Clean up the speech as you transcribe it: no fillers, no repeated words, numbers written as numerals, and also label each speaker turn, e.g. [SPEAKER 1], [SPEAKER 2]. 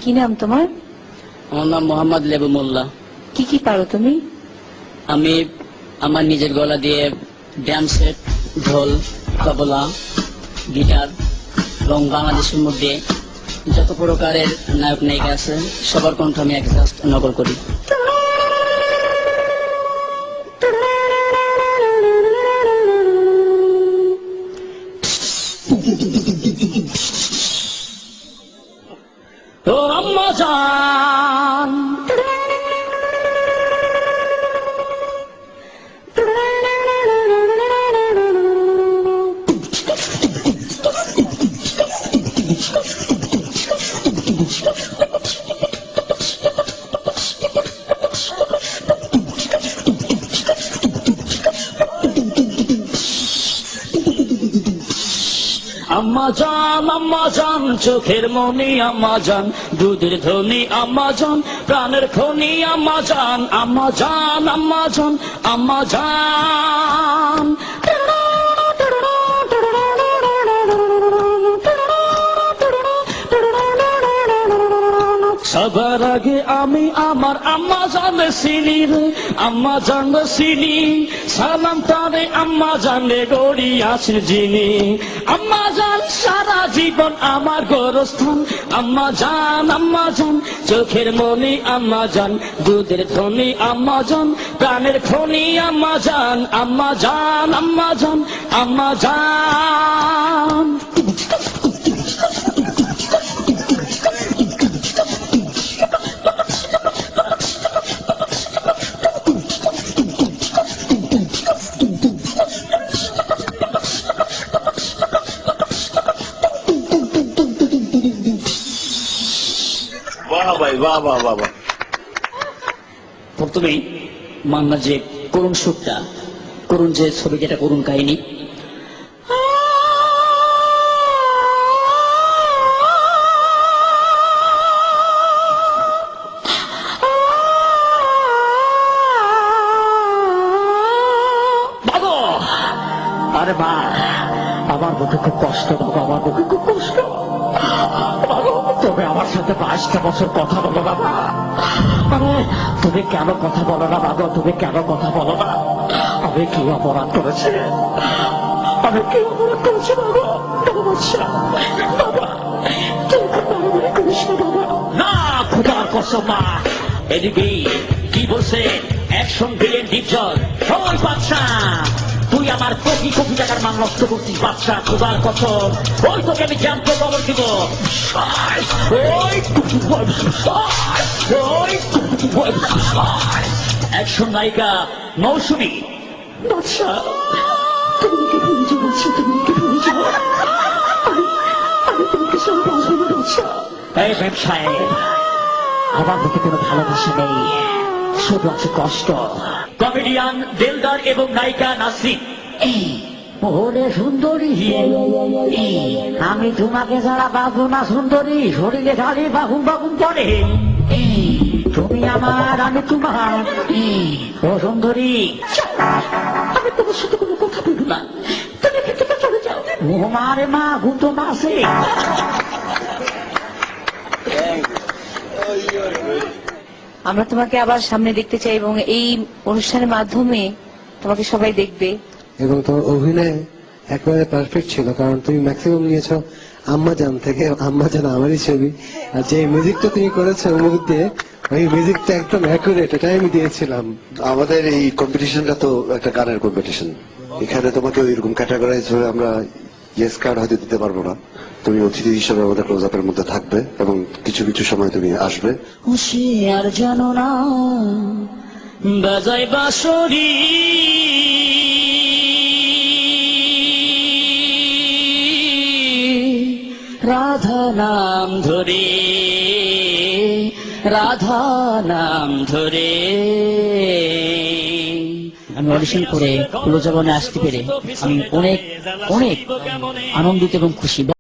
[SPEAKER 1] কি নাম তোমার?
[SPEAKER 2] আমার নাম মোহাম্মদ লেবু মোল্লা।
[SPEAKER 1] কি পারো তুমি?
[SPEAKER 2] আমি আমার নিজের গলা দিয়ে ড্যাম সেট, ঢোল, তবলা, গিটার এবং বাংলাদেশের মধ্যে যত প্রকারের নায়ক নায়িকা আছে সবার কণ্ঠ আমি এক নকল করি। ও আম্মা জান, আম্মা জান চোখের মনি আম্মা জান, দুধের ধনী আম্মা জান, প্রাণের খনি আম্মা জান, আম্মা জান আম্মা জান আম্মা জান। সবার আগে আমি আমার আম্মা জানে চিনি রে, আম্মা জানে চিনি, সালাম তারে আম্মা জানে গড়ি আছে যিনি। আম্মা জান সারা জীবন আমার গোরস্থান, আম্মা জান চোখের মনি আম্মা জান, দুধের ধনী আম্মা জান, প্রাণের খনি আম্মা জান, আম্মা জান আম্মা জান আম্মা জান। প্রথমেই মান্না যে করুণ সুরটা, করুণ যে ছবি, যেটা করুণ কাহিনী, আরে মা আমার বুকে খুব কষ্ট, বাবা আমার বুকে খুব কষ্ট। তবে আমার সাথে 22টা বছর কথা বলো না মা। আরে তুমি কেন কথা বলো না বাবা, তুমি কেন কথা বলো না? আমি কি অপরাধ করেছি? আমি কি অপরাধ করেছি বাবা? বাবা তুই বাড়াবাড়ি করিস না বাবা। না খোদার কসম মা। এদিকে কি বলছে অ্যাকশন বিলেন ডিপজল, ওই বাচ্চা তুই আমার কোটি কোটি টাকার মান নষ্ট করছিস বাচ্চা, খোদার কসম ওই তোকে আমি জানতে খবর দিব। অ্যাকশন নায়িকা মৌসুমী, বাচ্চা তুমি কি ভুলে যাও বাচ্চা, তুমি কি ভুলে যাও? আমি তোমাকে সব বাঁচবো না বাচ্চা। এই ব্যবসায় আমার দিকে কোনো ভালোবাসা নেই, শুধু আছে কষ্ট। কমেডিয়ান দিলদার এবং নায়িকা নাসরিন। ওরে সুন্দরী, আমি তোমাকে ছাড়া বাঁচবো না সুন্দরী, শরীরে খালি বাগুন বাগুন পড়ে। তুমি আমার, আমি তোমার। ও সুন্দরী, আমি তোমার সাথে কোনো কথা বলবো না, তুমি ভিতরে চলে যাও। ও মারে মা গুতো মাসে।
[SPEAKER 1] আমরা তোমাকে আবার সামনে দেখতে চাই এবং এই অনুষ্ঠানের মাধ্যমে তোমাকে সবাই দেখবে।
[SPEAKER 3] এবং তোমার অভিনয় একেবারে পারফেক্ট ছিল, কারণ তুমি ম্যাক্সিমাম নিয়েছো আম্মা জান থেকে। আম্মা জান আমারই ছবি, আর যে মিউজিকটা তুমি করেছো মুখ দিয়ে, ওই মিউজিকটা একদম অ্যাকুরেট, এটাই আমি দিয়েছিলাম।
[SPEAKER 4] আমাদের এই কম্পিটিশনটা তো একটা গানের কম্পিটিশন, এখানে তোমাকে ওইরকম ক্যাটাগরাইজ হয়ে আমরা ইয়েস কার্ড হয়তো দিতে পারবো না। তুমি অতিথি হিসেবে আমাদের ক্লোজ আপের মধ্যে থাকবে এবং কিছু কিছু সময় তুমি আসবে।
[SPEAKER 2] হুঁশিয়ার জানো না বাজাই বাঁশরি, রাধা নাম ধরে, রাধা নাম ধরে। আমি অডিশন করে ক্লোজ আপে আসতে পেরে আমি অনেক অনেক আনন্দিত এবং খুশি।